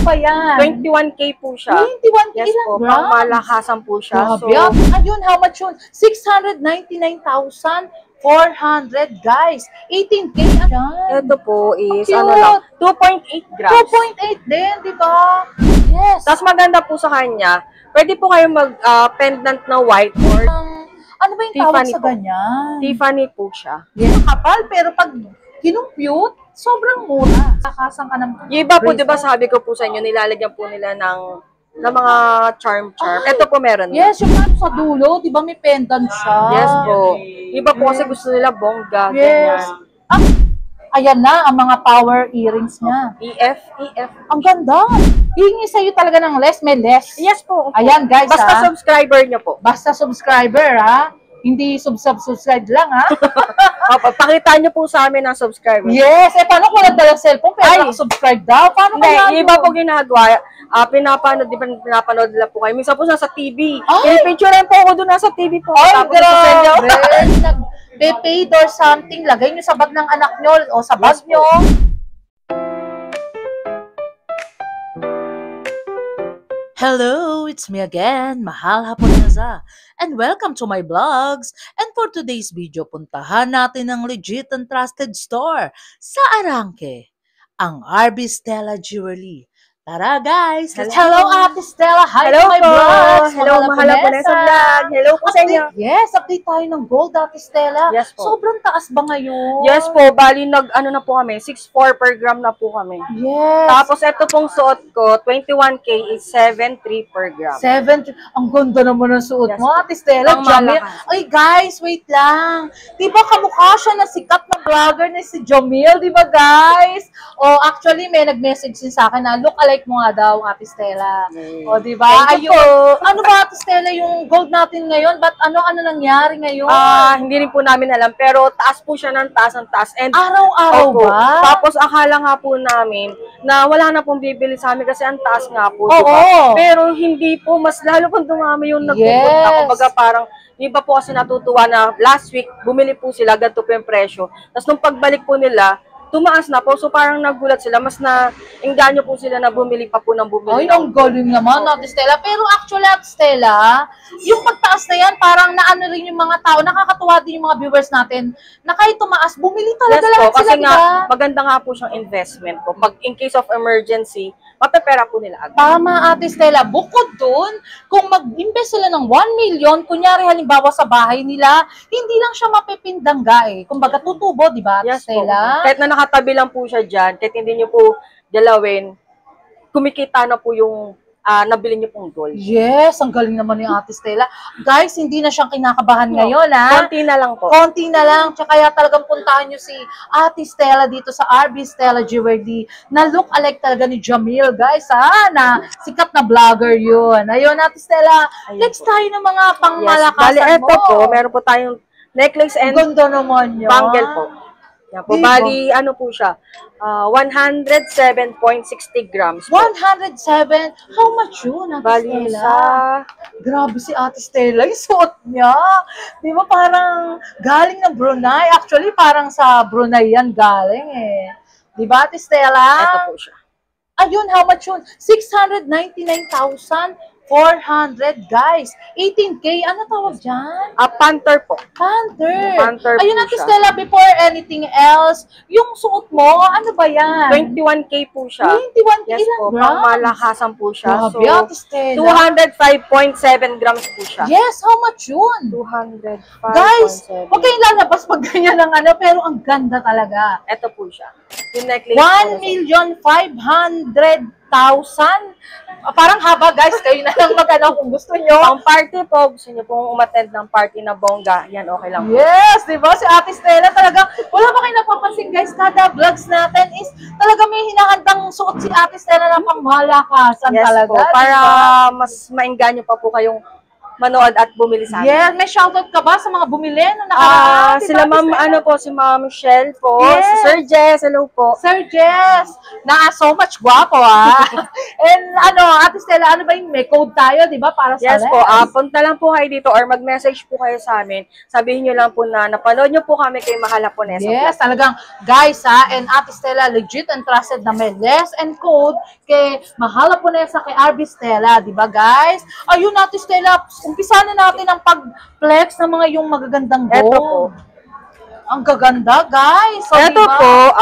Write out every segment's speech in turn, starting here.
ba yan? 21K po siya. 21K Yes ilang po, grams? pang malakasan po siya. Grabe. Ayun, how much yun? 699,400, guys. 18K yan. Ito po is, Cute. ano lang, 2.8 grams. 2.8 din, di ba? Yes. Tapos maganda po sa kanya, pwede po kayong mag-pendant na white or Ano ba yung tawag Tiffany sa po. ganyan? Tiffany po siya. Yes. Kapal, pero pag kinumpute, sobrang mura. Kakasang ka ng Yung iba po, bracelet. di ba sabi ko po sa inyo, nilalagyan po nila ng mga charm. Ay, Ito po meron. Yes, yung ano sa dulo, di ba may pendant siya? Yes po. Iba po kasi gusto nila bongga, Yes. ganyan. Ayan na, ang mga power earrings niya. EF. Ang ganda. Hihingi sa'yo talaga ng less, may less. Yes po. Ayan, guys, Basta subscriber nyo po. Basta subscriber, ha? Hindi subscribe lang, ha? Opo, pakita nyo po sa amin ang subscriber. Yes. Paano kung nagdalang cellphone, pero subscribe daw? Paano Hindi, kaya yung iba po ginagawa, pinapanood nila po kayo. Minsan po nasa TV. Ay! Pinipicturean po ako doon nasa TV po. Ay, Tapos sa inyo. grabe. Nag-paid or something, lagay nyo sa bag ng anak nyo o sa bag Yes po. nyo. Hello, it's me again, Mahal Haponesa, and welcome to my vlogs. And for today's video, puntahan natin ang legit and trusted store sa Arangke, ang RB Stella Jewelry. Tara guys! Hello Ate Stella! Hi Hello to my po! vlogs! Hello, Mahal Haponesa Vlog! Hello po sa inyo! Yes, update tayo ng gold, Ate Stella. Yes po. Sobrang taas ba ngayon? Yes po, bali ano na po kami, 6.4 per gram na po kami. Yes. Tapos ito pong suot ko, 21K is 7.3 per gram. 7. Ang ganda naman ng suot Yes, mo, po. Ate Stella. Pang Jamil. malakas. Ay, guys, wait lang. Di ba kamukha siya na sikat na vlogger na si Jamil? Di ba, guys? O, actually, may nag-message din sa akin na look-alike mo nga daw, Ate Stella. O, di ba? Thank you Ayun. Ano ba, Ate Stella, yung gold natin ngayon? Ba't ano nangyari ngayon? Hindi rin po namin alam, pero taas po siya ng taas. And Araw-araw opo. ba? Tapos akala nga po namin na wala na pong bibili sa amin kasi ang taas nga po, Oo. diba? Pero hindi po, mas lalo pong dumami yung nagpupunta. Yes. Kumbaga parang, iba po kasi natutuwa na last week, bumili po sila, ganito po yung presyo. Tapos nung pagbalik po nila, tumaas na po. So parang nagulat sila, mas na-engganyo po sila na bumili pa po ng bumili. Ay, ang galing naman, Ate Stella. Pero actually, Ate Stella, yung pagtaas na yan, parang naano rin yung mga tao, nakakatuwa din yung mga viewers natin, na kahit tumaas, bumili talaga Yes po, lahat kasi sila, nga, diba? maganda nga po siyang investment po. Pag in case of emergency, mapepera po nila agad. Tama, Ate Stella. Bukod dun, kung mag-invest sila ng 1 million, kunyari halimbawa sa bahay nila, hindi lang siya mapipindangga eh. Kumbaga tutubo, di ba, Ate Yes po. Stella? Kahit na nakatabi lang po siya dyan, kahit hindi niyo po galawin, kumikita na po yung nabili niyo pong gold. Yes, ang galing naman ni Ate Stella. Guys, hindi na siyang kinakabahan ngayon, ha? Konti na lang po. Konti na lang. Tsaka kaya talagang puntahan nyo si Ate Stella dito sa RB Stella Jewelry na look alike talaga ni Jamil, guys, ha? Na sikat na vlogger yun. Ayun, Ate Stella, Ayun next po. tayo ng mga Yes. pangmalakasan Bali, mo. eto po, meron po tayong necklace and Ganda naman yun. bangle po. Yan po. Diba? Bali, ano po siya? 107.60 grams po. 107. How much yun, Ate Bali Stella? sa... Grabe si Ate Stella, yung suot niya. Di ba parang galing ng Brunei? Actually, parang sa Brunei yan galing eh. Di ba, Ate Stella? Ito po siya. Ayun, how much yun? 699,400, guys. 18K, ano tawag dyan? Panther po. Panther. Panther Ayun, po Ate siya. Stella, before anything else, yung suot mo, ano ba yan? 21K po siya. 21K Yes ilang po, grams? pang malakasan po siya. Grabe, Ate Stella. 205.7 grams po siya. Yes, how much yun? 205.7. Guys, huwag kayong lalabas pag ganyan ng ano, pero ang ganda talaga. Ito po siya. Yung necklace po. 1,500,000. Parang haba, guys. Kayo na lang mag-ano kung gusto nyo. Pang party po, gusto niyo pong umattend ng party na bongga, yan okay lang po. Yes, di ba? Si Ate Stella talagang, wala ba kayo napapansin, guys, kada vlogs natin is talaga may hinahandang suot si Ate Stella na pangmalakasan Yes talaga. po, para diba? mas maengganyo pa po kayong manood at bumili sa amin. Yes, may shoutout ka ba sa mga bumili nung nakaraan? Sila ma'am, si Ma'am Michelle po, Yes. si Sir Jess, hello po. Sir Jess, na so much guwapo And Ate Stella, ano ba yung may code tayo, di ba, para sa Yes po, punta lang po kayo dito or mag-message po kayo sa amin. Sabihin nyo lang po na napanood nyo po kami kay Mahal Haponesa. Yes, talagang guys and Ate Stella, legit and trusted na may less and code kay Mahal Haponesa, kay RB Stella, di ba guys? Ayun Ate Stella, umpisa na natin ang pag-flex ng mga yung magagandang gold. Ito po. Ang gaganda, guys. So, Ito diba? po,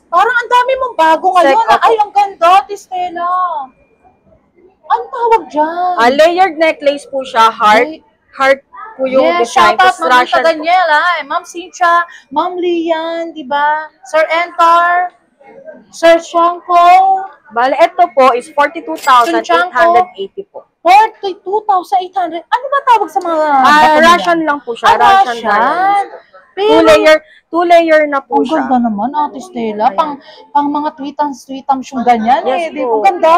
parang ang dami mong bago ngayon. Ay, ang ganda, Ate Stella. Anong tawag dyan? Layered necklace po siya, heart po yung design. Shoutout, Ma'am Rita Daniela, Ma'am Cynthia, Ma'am Lian, di ba? Sir Entar, Sir Shanko. Bale, ito po is 42,880 po. 42,800. Ano ba tawag sa mga Russian lang po siya. Russian. Two-layer na po siya. Ang ganda naman, Ate Stella. Pang mga tweetams yung ganyan yes, Di ba? Ang ganda.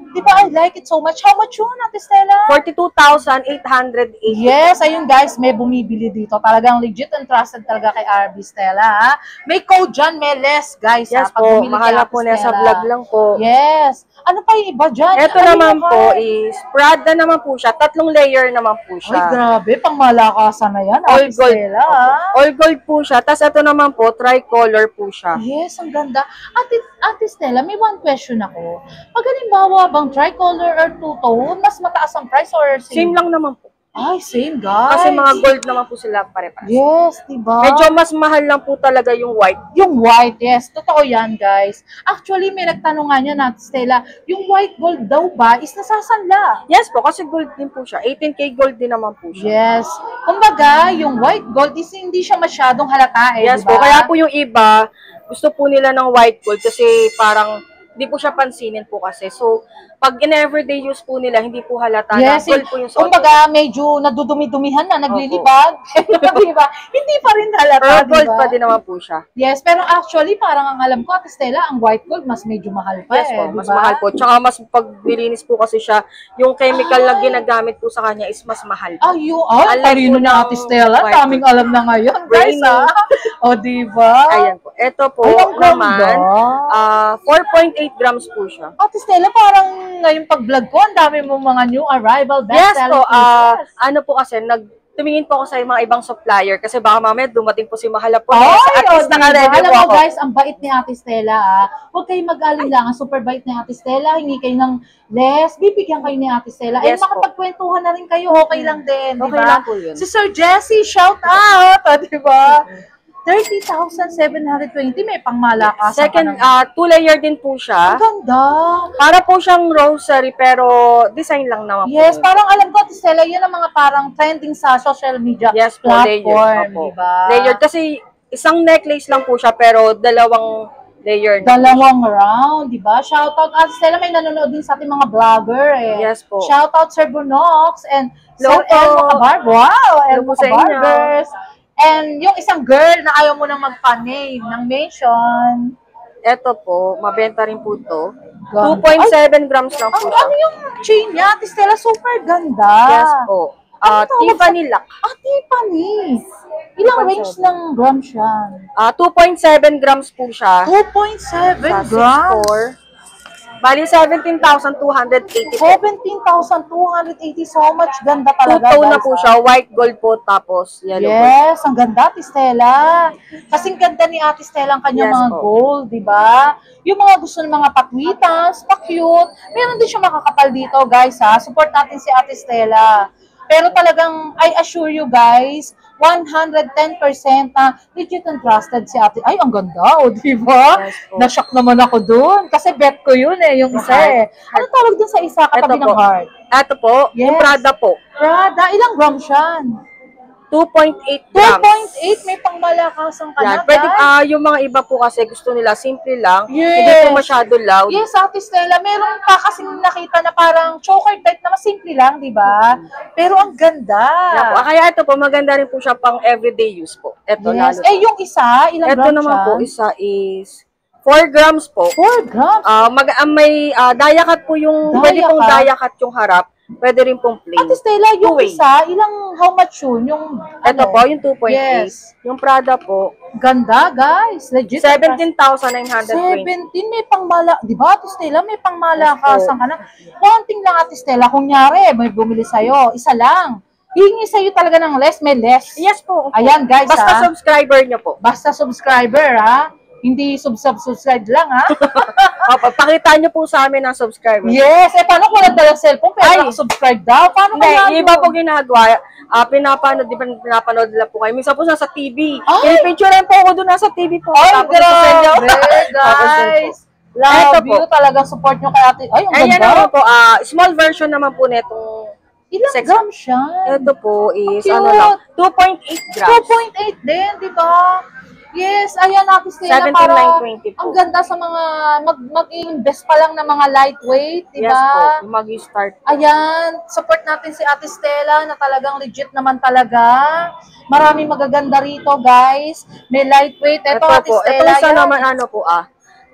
Di ba? I like it so much. How much yun, Ate Stella? 42,880. Yes, ayun guys, may bumibili dito. Talagang legit and trusted talaga kay RB Stella, ha? May code dyan, may less, guys. Yes ha? po, Mahal Haponesa vlog lang po. Yes. Ano pa yung iba dyan? Ito naman po is Prada naman po siya. 3 layer naman po siya. Ay, grabe. Pang malakasan na yan, All Ate gold. Stella, ha? All gold po siya. Tapos ito naman po, tricolor po siya. Yes, ang ganda. Ate Stella, may one question ako. Pag halimbawa bang tricolor or two-tone, mas mataas ang price or Same lang naman po. Ay, same guys. Kasi mga gold naman po sila pare-pares. Yes, diba? Medyo mas mahal lang po talaga yung white. Yung white, yes. Totoo yan, guys. Actually, may nagtanong nga niya natin, Stella, yung white gold daw ba is nasasanla? Yes po, kasi gold din po siya. 18K gold din naman po siya. Yes. Kumbaga, yung white gold is hindi siya masyadong halata Yes diba? po, kaya po yung iba, gusto po nila ng white gold kasi parang hindi po siya pansinin po kasi. So, pag in everyday use po nila, hindi po halata yes, na gold po yung suot. Kumbaga, medyo nadudumi-dumihan na, naglilibag. diba? Hindi pa rin halata, pero gold diba? pa din naman po siya. Yes, pero actually, parang ang alam ko, Ate Stella, ang white gold, mas medyo mahal pa Yes po, diba? mas mahal po. Tsaka mas pag nilinis po kasi siya, yung chemical na ginagamit po sa kanya is mas mahal po. Talino ni Ate Stella, daming alam na ngayon, guys, ha? O, diba? Ayan po. Ito po naman, 4.8 grams po siya. Ate Stella, parang ngayong pag-vlog ko, ang dami mong mga new arrival best-selling pieces. Ano po kasi, tumingin po ako sa mga ibang supplier kasi baka mamaya dumating po si Mahal Haponesa. At least naka-ready po ako. Guys, ang bait ni Ate Stella, Huwag kayong mag-alinlangan, super bait ni Ate Stella, hingi kayo ng less, bibigyan kayo ni Ate Stella. Yes, makapagkwentuhan na rin kayo, okay lang din, okay diba? lang po yun. Si Sir Jesse, shout out, diba? 30,720, may pangmalakasan. Second, 2-layer din po siya. Ang ganda. Para po siyang rosary, pero design lang naman po. Yes, parang alam ko, Stella, yun ang mga parang trending sa social media platform, diba? Layered. Kasi isang necklace lang po siya, pero dalawang layer. Dalawang round, diba? Shoutout, Ate Stella, may nanonood din sa ating mga vlogger, Yes po. Shoutout, Sir Bunox, and Hello Sir Elmo Cabarb. Wow, Elmo sa inyo. Cabarbers. And yung isang girl na ayaw mo nang magpa-name ng mention. Ito po, mabenta rin po to. 2.7 grams lang po siya. Ano yung chain niya? Ate Stella, super ganda. Yes po. Tiffany lock. Tiffany. Ilang range ng grams yan? 2.7 grams po siya. 2.7 grams? Bali, 17,280 po. 17,280. So much ganda talaga. Two-tone na po siya. White gold po, tapos yellow gold. Yes, ang ganda, Ate Stella. Kasing ganda ni Ate Stella ang kanyang mga gold, di ba? Yung mga gusto ng mga patwitas, pa-cute, meron din siya makakapal dito, guys, ha? Support natin si Ate Stella. Pero talagang, I assure you guys, 110% na legit and trusted si Ate. Ay, ang ganda, di ba? Yes, Na-shock naman ako dun. Kasi bet ko yun yung isa Ano tawag dun sa isa katabi ng heart? Ito po, yung Prada po. Prada, ilang grams yan? 2.8 grams. 2.8, may pangmalakasang ka na, Pwede, yung mga iba po kasi gusto nila simple lang. Yes. Hindi po masyado loud. Yes, Ate Stella, meron pa kasing nakita na parang choker type na mas simple lang, di ba? Pero ang ganda. Kaya ito po, maganda rin po siya pang everyday use po. Ito, yes. lalo. Yung isa, ilang grams ito naman siya? po, isa is 4 grams po. 4 grams? May daya cut po yung, pwede pong daya cut yung harap. Pwede rin pong plain. Ate Stella, yung Two-way. isa, how much yun? Yung, Ito po, yung 2.8. Yes. Yung Prada po, Ganda, guys. Legit. 17,920. 17, may pangmala. Di ba, Ate Stella? May pangmalakasan ka na. Konting lang, Ate Stella. Kunyari, may bumili sa'yo. Isa lang. Hingi sa'yo talaga ng less, may less. Yes po. Ayan, guys, Basta subscriber nyo po. Basta subscriber, ha? Hindi subscribe lang, ha? Pakita nyo po sa amin ang subscriber. Yes. Paano kung nagdalang cellphone pero subscribe daw? Paano kaya Hindi, iba po ginagawa. Pinapanood nila po kayo. Minsan po nasa TV. Picture rin po ako doon nasa TV po. Ay, Tapos grabe, guys. Love you. Talagang support nyo kay ate. Ay, ang ganda. Ayan naman po, small version naman po netong ilang grams siya? Ito po is, cute. ano lang, 2.8 grams. 2.8 din, di ba? Yes, ayan Ate Stella, para 17,920 po. ang ganda sa mga mag-invest pa lang ng mga lightweight, di ba? Yes po, mag-start. Ayan, support natin si Ate Stella na talagang legit naman talaga. Maraming magaganda rito, guys. May lightweight. Ito Ate po, Stella. ito isa naman ano po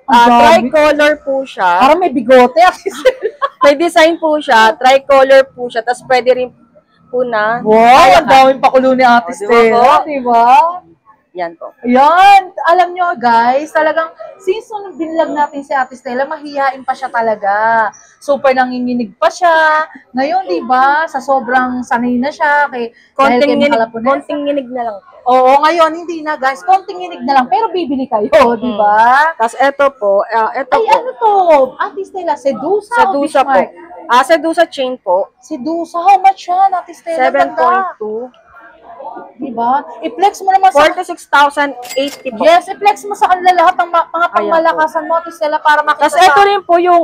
tricolor po siya. Parang may bigote, Ate Stella. May design po siya, tricolor po siya, tapos pwede rin po na. Wow, ang daming pakulo ni Ate Stella, di ba? Yan po. Yan, alam nyo guys, talagang since nung binlog natin si Ate Stella, mahihain pa siya talaga. Super nanginginig pa siya. Ngayon, di ba, sa sobrang sanay na siya, konting nginig na lang po. Oo, ngayon, hindi na guys, konting nginig na lang, pero bibili kayo, di ba? Tapos ito po, Ay, ano to? Ate Stella, Sedusa o Sedusa po. Sedusa chain po. Sedusa, how much yan, Ate Stella? 7.2. Diba? I-flex mo naman 46,080 po. Yes, i-flex mo sa kanila lahat ng mga pangmalakasan mo, Ate Stella, para makita. Tapos ito rin po yung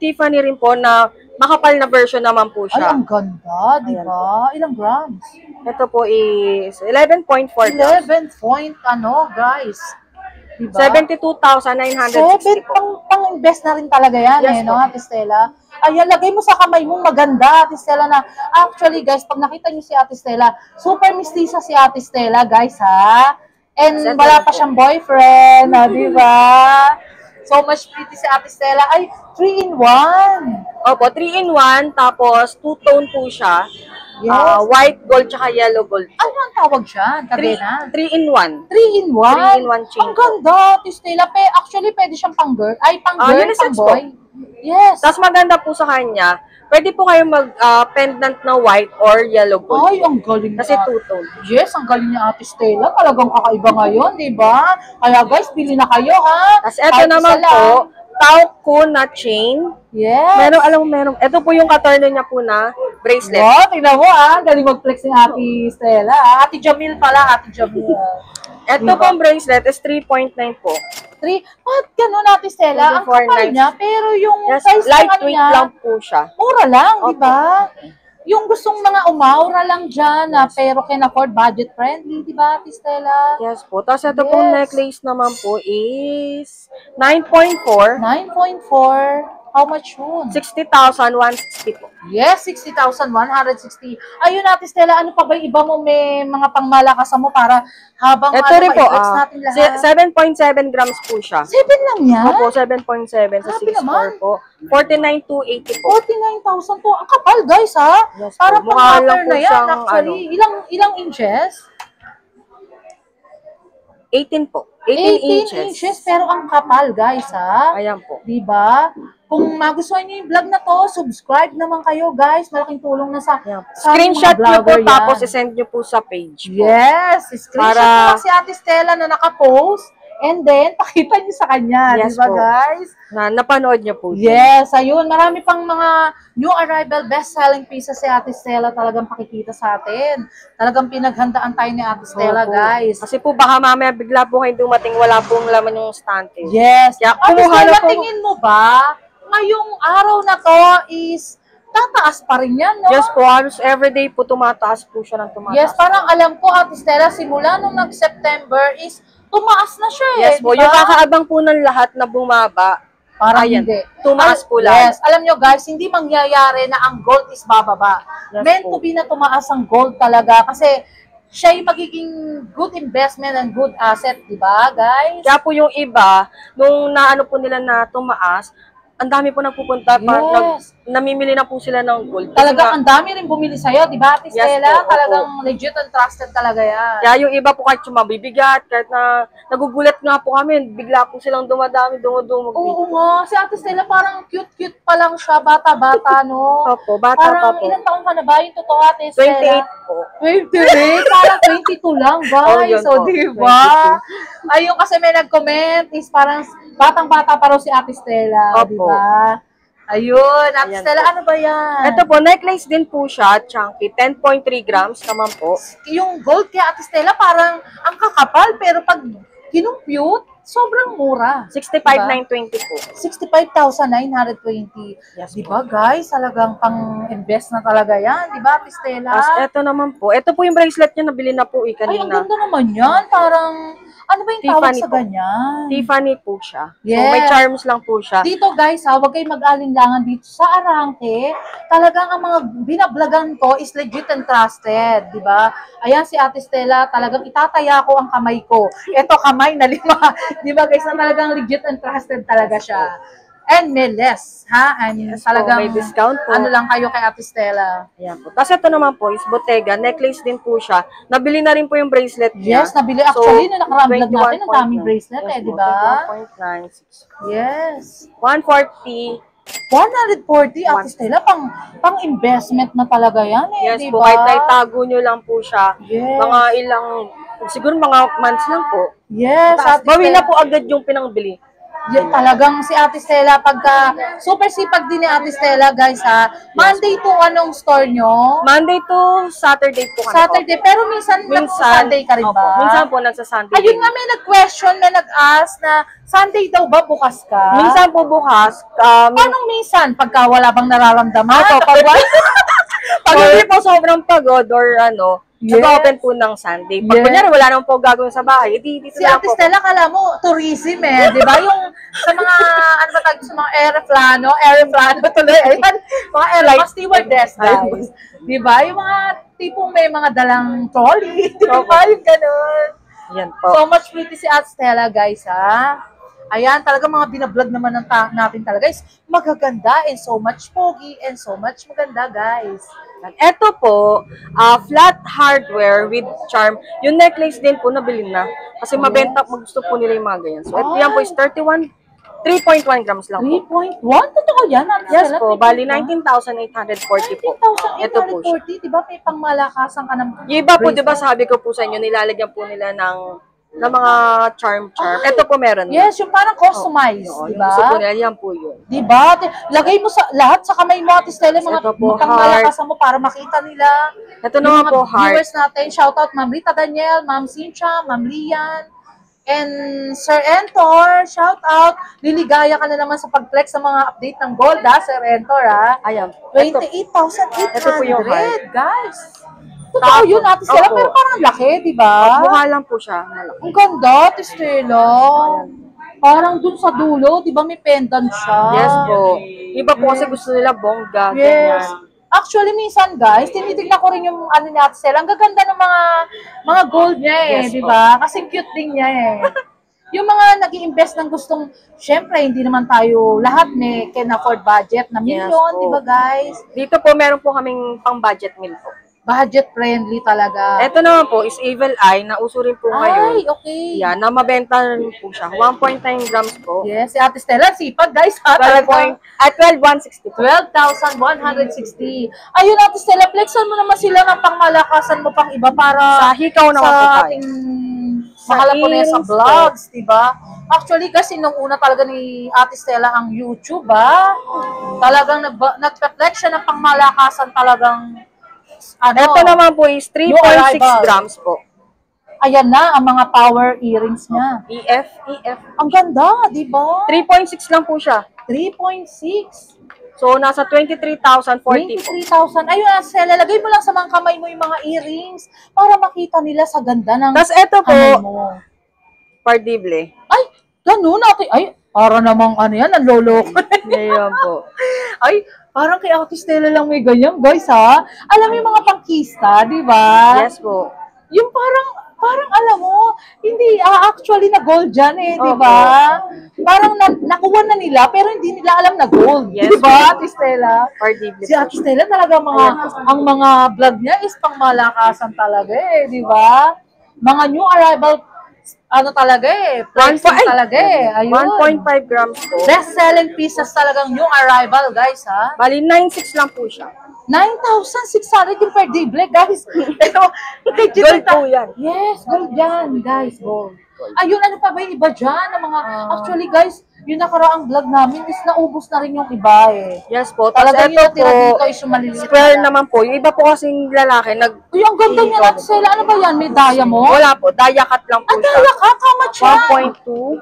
Tiffany rin po na makapal na version naman po Ay, siya. ang ganda, di ba? Ilang grams? Ito po is 11.4 grams. 11 point, guys. Diba? 72,960 po. Pang-invest na rin talaga yan, Yes, no, Ate Stella? Ayan, lagay mo sa kamay mo, maganda, Ate Stella, na actually, guys, pag nakita niyo si Ate Stella, super mistisa si Ate Stella, guys, ha? And wala pa siyang boyfriend, di ba? So much pretty si Ate Stella. Ay, 3-in-1. Opo, 3-in-1, tapos 2-tone po siya. Yes. White gold tsaka yellow gold. Ano ang tawag siya? Kadena? 3-in-1. 3-in-1? 3-in-1 chain. Ang ganda, Ate Stella. Actually, pwede siyang pang-girl. Ay, pang-girl, unisex pang-boy. Yes. Tapos maganda po sa kanya, pwede po kayo mag-pendant na white or yellow gold. Ay, ang galing Kasi two-tone. Yes, ang galing niya Ate Stella. Talagang kakaiba ngayon, di ba? Kaya guys, bili na kayo, ha? Tapos ito naman po, Tauco na chain. Yes. Meron. Ito po yung katorno niya po na bracelet. Oh, tingnan mo, galing mag-flex ni Ate Stella. Ate Jamil pala, Ate Jamil. Ito pong bracelet is 3.9 po. 3. Ba't gano'n, Ate Stella? Ang kapal niya, pero yung size lightweight niya, lang po siya. mura lang, di ba? Yung gustong mga umaura lang dyan, pero can afford budget friendly, di ba, Ate Stella? Yes po. Tapos ito pong necklace naman po is 9.4. 9.4. How much yun? 60,160 po. Yes, 60,160. Ayun, Ate Stella, ano pa ba yung iba mo may mga pangmalakasan mo para habang ito rin po, ma-flex natin lahat? 7.7 grams po siya. 7 lang yan? Opo, 7.7 sa 6.4 po. 49,280 po. 49,000 to. Ang kapal, guys, ha? Yes, para po. Mukha lang pang po na yan, siyang, actually. Ilang inches? 18 po. 18 inches. Pero ang kapal, guys, ha? Ayan po. Diba? Kung magustuhan niyo yung vlog na to, subscribe naman kayo, guys. Malaking tulong na sa screenshot mga nyo po, vlogger tapos yan. isend nyo po sa page po. Yes, screenshot Para mo si Ate Stella na nakapost, and then pakita niyo sa kanya, Yes diba, po. guys? Napanood nyo po. Yes, ayun. Marami pang mga new arrival best-selling pieces si Ate Stella talagang pakikita sa atin. Talagang pinaghandaan tayo ni Ate Stella, Opo. guys. Kasi po baka mamaya bigla po kayo dumating, wala pong laman yung stante. Yes. Kaya Ate kumuha Stella, na po. tingin mo ba, ngayong araw na to is tataas pa rin yan, no? Yes po, halos everyday po tumataas po siya ng tumataas. Yes, parang alam ko, Ate Stella, simula nung nag-September is tumaas na siya, Yes po, diba? yung kakaabang po ng lahat na bumaba, Parang ayan, hindi. tumaas po lang. Yes, alam nyo guys, hindi mangyayari na ang gold is bababa. Yes Meant po. to be na tumaas ang gold talaga kasi siya yung magiging good investment and good asset, di ba, guys? Kaya po yung iba, nung naano po nila na tumaas, ang dami po nagpupunta. Yes. Namimili na po sila ng gold. Kasi Talaga, nga, ang dami rin bumili sa'yo, di ba, Ate Yes Stella? po, Talagang legit and trusted talaga yan. kaya yung iba po kahit yung mabibigat, kahit na nagugulat nga po kami, bigla po silang dumadami, dumudumog. Oo nga, si Ate Stella parang cute-cute pa lang siya, bata-bata, no? Opo, bata Parang pa po. ilang taong ka na ba? Yung totoo, Ate Stella? 28 po. 28? Parang 22 lang, Oh, guys. yun So, po, di ba? Ayun kasi may nag-comment is parang batang-bata pa raw si Ate Stella, Opo. di ba? Ayun, Ate Ayan Stella, po. ano ba yan? Ito po, necklace din po siya, chunky, 10.3 grams naman po. Yung gold kay Ate Stella parang ang kakapal, pero pag kinumpute, sobrang mura. 65,920 po. 65,920. Yes Di ba, guys? Talagang pang-invest na talaga yan. Di ba, Ate Stella? Tapos ito naman po, ito po yung bracelet niya, nabili na po Ay, ang kanina. ganda naman yan. Parang, ano ba yung tawag Tiffany sa po. ganyan? Tiffany po siya. So, Yes. may charms lang po siya. Dito guys ha, huwag kayong mag-alinlangan dito sa Arangke. Talagang ang mga binablagan ko is legit and trusted, di ba? Ayan si Ate Stella, talagang itataya ko ang kamay ko. Ito kamay na 5, di ba guys, na talagang legit and trusted talaga siya. And may less, ha? And Yes po, talagang, may discount po. ano lang kayo kay Ate Stella. Ayan po. Tapos ito naman po is Bottega, necklace din po siya. Nabili na rin po yung bracelet niya. Yes, nabili. Actually, na nakarang vlog natin, ang daming 21.9. bracelet Yes eh, di po, ba? 21.96. Yes. 140. 140, Ate Stella, pang-investment na talaga yan eh, Yes di po, ba? kahit itago nyo lang po siya. Yes. Mga ilang, siguro mga months lang po. Yes, Tapos Ate bawi Stella. na po agad yung pinangbili. Yeah, talagang si Ate Stella, pagka super sipag din ni Ate Stella, guys ha. Monday to anong store nyo? Monday to Saturday po kami. Saturday, pero minsan Sunday ka rin opo, ba? minsan po nagsa-Sunday. Ayun din. nga, may nag-question na nag-ask na Sunday daw ba bukas ka? Minsan po bukas, Anong minsan? Pagka wala bang nararamdaman? pag hindi po sobrang pagod or ano, Yes. nag-open po ng Sunday. Pag Yes. kunyari wala naman po gagawin sa bahay, dito Si na Ate po. Stella, kala mo, tourism eh, di ba? Yung sa mga, ano ba tawag, sa mga aeroplano tuloy, ayan, mga airline stewardess, guys. Di ba? Yung mga tipong may mga dalang trolley, di ba? Yung ganun. Yan po. So much pretty si Ate Stella, guys, ha? Ayan, talaga mga binablog naman ng natin talaga, guys. Magaganda and so much pogi and so much maganda, guys. Ito po, flat hardware with charm. Yung necklace din po, nabili na. Kasi mabenta, gusto po nila yung mga ganyan. So, ito yan po is 3.1 grams lang po. 3.1? Totoo yan, Ate Yes Stella? po, bali 3.1? 19,840 po. Ito po siya. 19,840, di ba may pangmalakasan ka ng Yung iba po, di ba bracelet? sabi ko po sa inyo, nilalagyan po nila ng mga charm. Ito po meron. Yes, yung parang customized, Oo, di yung gusto po ba? nila, yan po yun. Di ba? Lagay mo sa lahat sa kamay mo, Ate Stella, mga Ito po, pangmalakasan mo para makita nila. Ito Yung naman mga po, heart. viewers natin, shoutout Ma'am Rita Daniel, Ma'am Cynthia, Ma'am Lian, and Sir Entor, shoutout. Liligaya ka na naman sa pag-flex sa mga update ng gold, ha, Sir Entor, ha? Ayan po. Ito 28,800, Ito po yung heart. guys. Totoo yun, Ate Stella, Opo. pero parang laki, di ba? Mukha lang po siya. Malaki. Ang ganda, Ate Stella. Parang dun sa dulo, di ba may pendant siya? Yes po. Iba po kasi gusto nila bongga. Yes. Ganyan. Actually, minsan guys, tinitignan ko rin yung ano ni Ate Stella. Ang gaganda ng mga gold niya eh, Yes di po. ba? Kasi cute din niya eh. Yung mga nag-i-invest ng gustong, syempre, hindi naman tayo lahat may can afford budget na Yes milyon, po. di ba guys? Dito po, meron po kaming pang-budget meal po. Budget friendly talaga. Ito naman po is Evil Eye, na uso rin po ngayon. Ay, okay. Yan, na mabenta rin po siya. 1.9 grams po. Yes, si Ate Stella, sipag guys ha, 12 talaga. 12,160 po. 12,160. Ayun, Ate Stella, flexan mo naman sila ng pangmalakasan mo pang iba para Sa hikaw naman po sa tayo. ating Sa mga Laponesa earrings vlogs, di ba? Actually, kasi nung una talaga ni Ate Stella ang YouTube, talagang nag-flex siya ng pangmalakasan talagang ano, Ito naman po is New 3.6 arrival. grams po. ayan na ang mga power earrings niya. EF. Ang ganda, di ba? 3.6 lang po siya. 3.6. So, nasa 23,040 po. 23,000. Ayun, Stella, lagay mo lang sa mga kamay mo yung mga earrings para makita nila sa ganda ng Tapos ito po, kamay mo. pardible. Ay, ganun natin. Ay, para namang ano yan, ang lolo ko. Ngayon po. Ay, parang kay Ate Stella lang may ganyan, guys, ha? Alam mo yung mga pangkista, di ba? Yes po. Yung parang alam mo, hindi actually na gold dyan eh, di ba? parang nakuha na nila, pero hindi nila alam na gold. Yes, Diba, Ate Stella? RDB. Si Ate Stella talaga ang mga vlog niya is pang malakasan talaga eh, di ba? Mga new arrival, ano talaga eh, flexing talaga eh. Ayun. 1.5 grams po. Best-selling pieces talagang new arrival, guys, ha? Bali, 9.6 lang po siya. 9,600 yung per day black, guys. Pero, Gold po yan. Yes, gold yan, guys, gold. Ayun, ano pa ba yung iba dyan? Ang mga, actually, guys, yung nakaraang vlog namin is naubos na rin yung iba eh. Yes po. Tapos Talaga ito yung tira po, dito is yung maliliit. square naman po. Yung iba po kasing lalaki, Uy, ang ganda niya, Ate Stella. Ano ba yan? May diamond? Wala po, dia cut lang po Ang siya. daya ka, kamat siya. 1.2.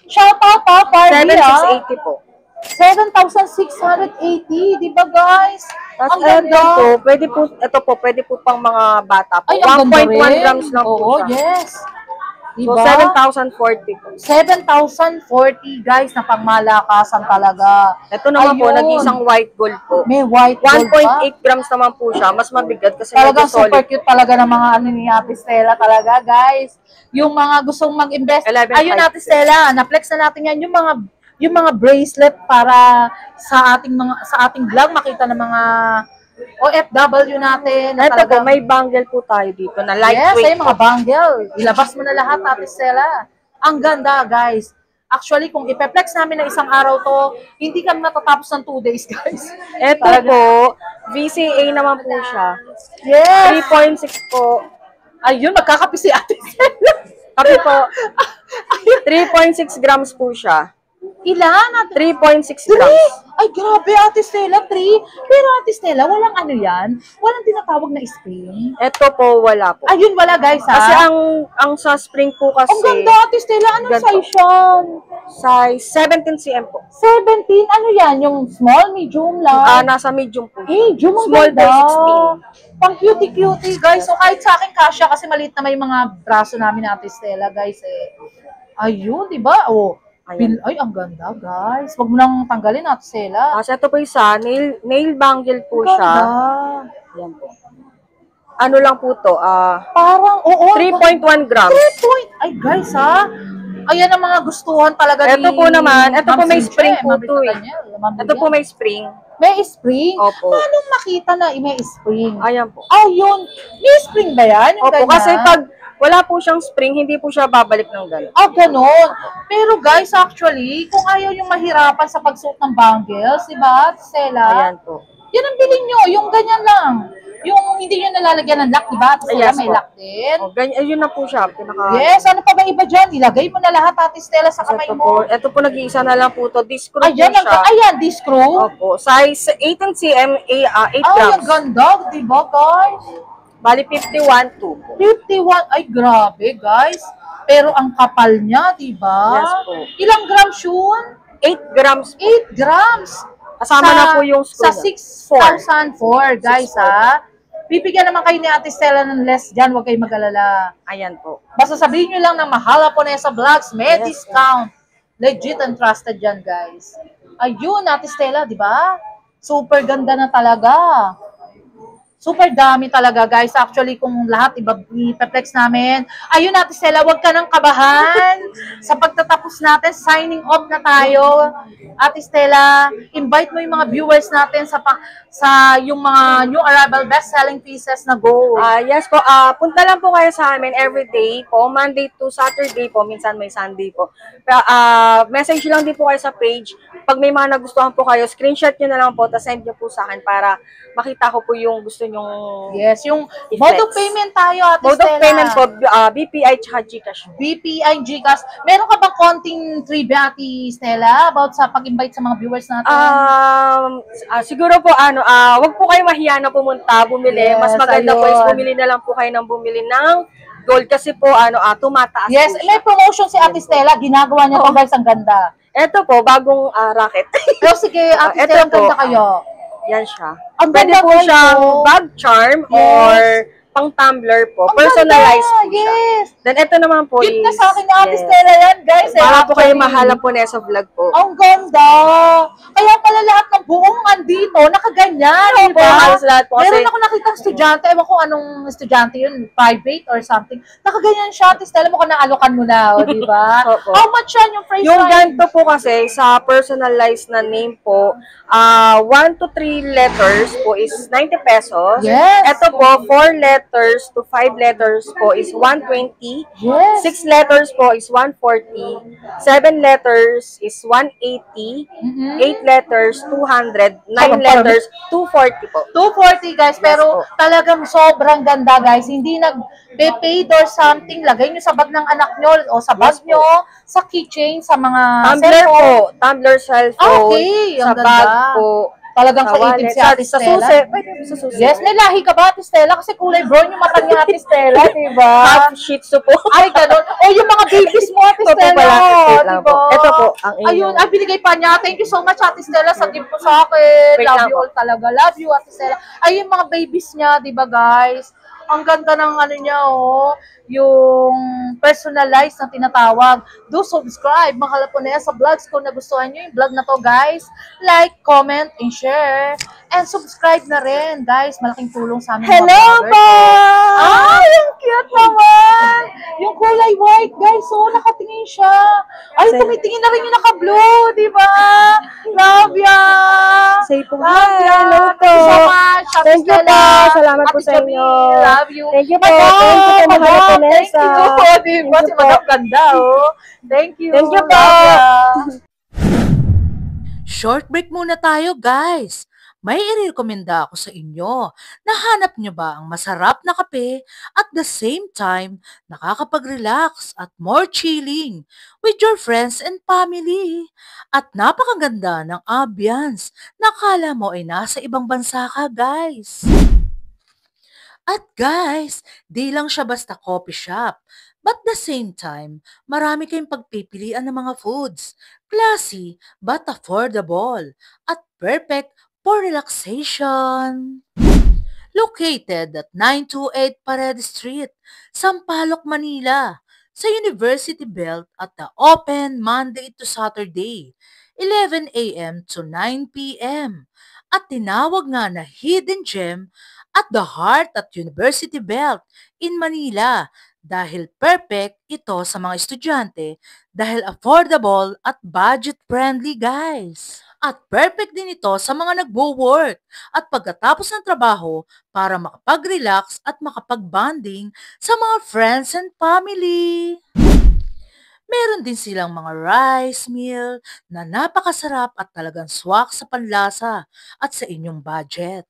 Shout out ha, Barbie ha. 7,680 po. 7,680, di ba guys? Tapos Ang ganda. pwede po pang mga bata po. Ay, ang ganda 1.1 rin. grams lang po Oo, siya. yes. So, Diba? 7,040 po. 7,040 guys na pangmalakasan talaga. Ito naman po, Ayun. nag-isang white gold po. May white gold pa. 1.8 grams naman po siya. Mas mabigat kasi Talagang medyo solid. super cute talaga ng mga ano ni Ate Stella talaga guys. Yung mga gustong mag-invest. 11,500. Ayun Ate Stella, na-flex na natin yan yung mga bracelet para sa ating vlog makita ng mga OFW natin. Na Ito po, talagang- may bangle po tayo dito na Yes, lightweight ay mga bangle. Ilabas mo na lahat, Ate Stella. Ang ganda, guys. Actually, kung ipe-flex namin na isang araw to, hindi kami matatapos ng 2 days, guys. Ito Talaga. po, VCA naman po siya. Yes! 3.6 po. Ayun, magkakapi si Ate Stella. Kape po, 3.6 grams po siya. Ilan, Ate? 3.6 3? grams. Ay, grabe, Ate Stella, 3. Pero Ate Stella, walang ano yan? Walang tinatawag na spring? Ito po, wala po. Ayun, wala, guys, ha? Kasi ang sa spring po kasi, Ang ganda, Ate Stella. Anong Ganito. size yan? size 17 cm po. 17? Ano yan? Yung small, medium lang? Nasa medium po. Medium, ang Small ganda. by 16. Pang cutie-cutie, guys. So, kahit sa akin, kasya kasi maliit na may mga braso namin Ate Stella, guys, eh. Ayun, di ba? Oh, Ayan. ay, ang ganda, guys. Huwag mo nang tanggalin, Ate Stella. Kasi ito po isa, nail bangle po Ang siya. ganda. Yan po. Ano lang po to? Parang, oo. 3.1 grams. 3 point. Ay, guys, ha? Ayan ang mga gustuhan talaga Ito po naman, ito po may Sinche, spring po Ma'am to eh. Daniel, Ma'am Ito po Vivian. may spring. May spring? Opo. Paano makita na may spring? Ayan po. Ayun. May spring ba yan? Yung Opo, ganyan? kasi pag wala po siyang spring, hindi po siya babalik ng gano'n. Ganon. Pero guys, actually, kung ayaw yung mahirapan sa pagsuot ng bangles, di ba, Stella? Ayan po. Yan ang bilhin nyo, yung ganyan lang. Yung hindi nyo nalalagyan ng lock, di ba? Stella, Yes may po. lock din. Ganyan, ayun na po siya. Yes, ano pa ba iba dyan? Ilagay mo na lahat, Ate Stella, sa kamay mo. Ito po nag-iisa na lang po to. Disc screw Ayan, po siya. ayan, this screw. Opo. Size 18 cm, 8 Ay, grams. ang ganda, di ba, guys? Bali 51 to po. 51, ay grabe, guys. Pero ang kapal niya, di ba? Yes po. Ilang grams yun? 8 grams. 8 grams. Kasama na po yung screw Sa niya. 6,004, guys, 6,400. ha? Bibigyan naman kayo ni Ate Stella ng less dyan. Huwag kayong mag-alala. Ayan po. Basta sabihin nyo lang na mahal po na sa vlogs. May Yes, discount. Legit and trusted dyan, guys. Ayun, Ate Stella, di ba? Super ganda na talaga. Super dami talaga, guys. Actually, kung lahat i-flex namin. Ayun, Ate Stella, huwag ka nang kabahan. Sa pagtatapos natin, signing off na tayo. Ate Stella, invite mo yung mga viewers natin sa yung mga new arrival best-selling pieces na gold. Yes po, punta lang po kayo sa amin every day po, Monday to Saturday po, minsan may Sunday po. Pero, message lang din po kayo sa page. Pag may mga nagustuhan po kayo, screenshot nyo na lang po, tapos send nyo po sa akin para makita ko po yung gusto nyong Yes, yung i-flex. mode of payment tayo, Ate Mode Stella. of payment po, BPI tsaka GCash. BPI, GCash. Meron ka bang konting trivia, Ate Stella, about sa pag-invite sa mga viewers natin? Siguro po, wag po kayo mahiya na pumunta, bumili. Yes, Mas maganda po is ayun. bumili na lang po kayo ng bumili ng gold kasi po, tumataas Yes, po siya. may promotion si Ate Stella. Ginagawa niya to, guys, ang ganda. Ito po, bagong racket. Pero sige, Ate Ito Stella, ang po, ganda kayo. Yan siya. Ang Pwede ganda po guys, siyang oh. bag charm Yes. or pang tumbler po. Ang Personalized ganda! po siya. Yes! Then, ito naman po Cute is... na sa akin ni Ate yes. Stella yan, guys. Para po kayo actually. mahala po Nessa Vlog po. Ang ganda! Kaya pala lahat ng buong andito, nakaganyan, di Po, ba? halos lahat po. Kasi, Meron ako nakitang estudyante, ewan ko anong estudyante yun, private or something. Nakaganyan siya, Ate Stella, mukhang naalokan mo na, o, di ba? Opo. How much yan yung price? yung ganito po kasi, sa personalized na name po, 1 to 3 letters po is 90 pesos. Yes. Ito po, 4 letters to 5 letters po is 120. Yes. 6 letters po is 140. 7 letters is 180. 8 letters, 200. 9 letters, 240 po. 240 guys, pero po. talagang sobrang ganda guys. Hindi nag-paid or something. Lagay nyo sa bag ng anak nyo o sa bag Yes po. nyo, sa keychain, sa mga Tumbler cellphone. po. Tumbler cellphone. Okay, Sa ang ganda. bag po. Talagang Sa kaibig wallet. si Ate Sa Stella. susi. Pwede po sa susi. Yes, may lahi ka ba, Ate Stella? Kasi kulay brown yung mata ni Ate Stella, di ba? Half shih tzu po. Ay, ganun. O, yung mga babies mo, Ate Ito po Stella. pala. Wait Di lang ba? po. Ito po, ang inyong... Ayun, ay, binigay pa niya. Thank you so much, Ate Stella, sa gift mo sa akin. Wait Love lang you po. all talaga. Love you, Ate Stella. Ay, yung mga babies niya, di ba, guys? Ang ganda ng ano niya, oh. Yung personalized na tinatawag. Do subscribe, mahal po na yan sa vlogs kung nagustuhan nyo yung vlog na to, guys. Like, comment, and share. And subscribe na rin, guys. Malaking tulong sa amin. Hello po! Ay, yung cute naman! Yung kulay white, guys. Oh, nakatingin siya. Ay, tumitingin na rin yung naka-blue, di ba? Love ya! Say po, Love hi! ya! Hello po! Thank you so much, Ate Thank you Stella. po. Salamat po Ate sa Jamil, inyo. love you. Thank you po. Madam, Thank you po, Mahal Madam, Vanessa. thank you. Di ba? Thank Si you po. Madam ganda, oh. Thank you. Thank you po. Love ya. Short break muna tayo, guys. May irekomenda ako sa inyo. Nahanap nyo ba ang masarap na kape at the same time nakakapag-relax at more chilling with your friends and family? At napakaganda ng ambience na akala mo ay nasa ibang bansa ka, guys. At guys, di lang siya basta coffee shop. But the same time, marami kayong pagpipilian ng mga foods. Classy but affordable at perfect for relaxation. Located at 928 Paredes Street, Sampaloc, Manila, sa University Belt at the open Monday to Saturday, 11 a.m. to 9 p.m. At tinawag nga na Hidden Gem at the heart at University Belt in Manila dahil perfect ito sa mga estudyante dahil affordable at budget-friendly, guys. At perfect din ito sa mga nagwo-work at pagkatapos ng trabaho para makapag-relax at makapag-bonding sa mga friends and family. Meron din silang mga rice meal na napakasarap at talagang swak sa panlasa at sa inyong budget.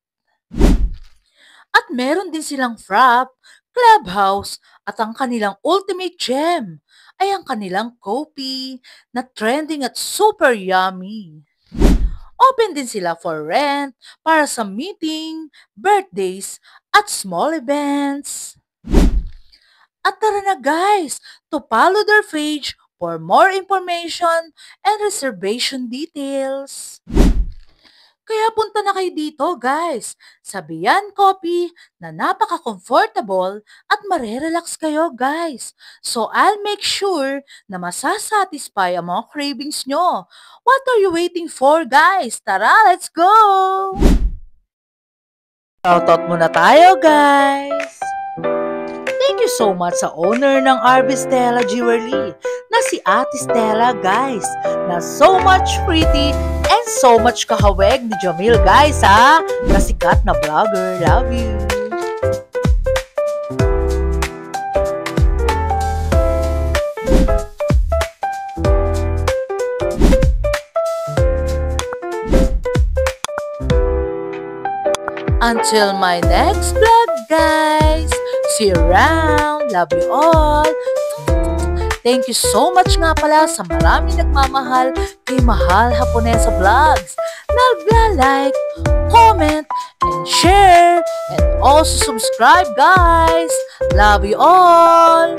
At meron din silang frap, clubhouse at ang kanilang ultimate gem ay ang kanilang coffee na trending at super yummy. Open din sila for rent para sa meeting, birthdays at small events. At tara na guys, to follow their page for more information and reservation details. Kaya punta na kayo dito guys, sa Bian Coffee na napaka-comfortable at marerelax kayo guys. So I'll make sure na masasatisfy ang mga cravings nyo. What are you waiting for guys? Tara, let's go! Shoutout muna tayo guys! Thank you so much sa owner ng RB Stella Jewelry na si Ate Stella guys na so much pretty and so much kahawig ni Jamil guys ha na sikat na vlogger. Love you! Until my next vlog guys! See you around! Love you all! Thank you so much nga pala sa maraming nagmamahal kay Mahal Haponesa Vlogs. Nagla-like, comment, and share, and also subscribe guys! Love you all!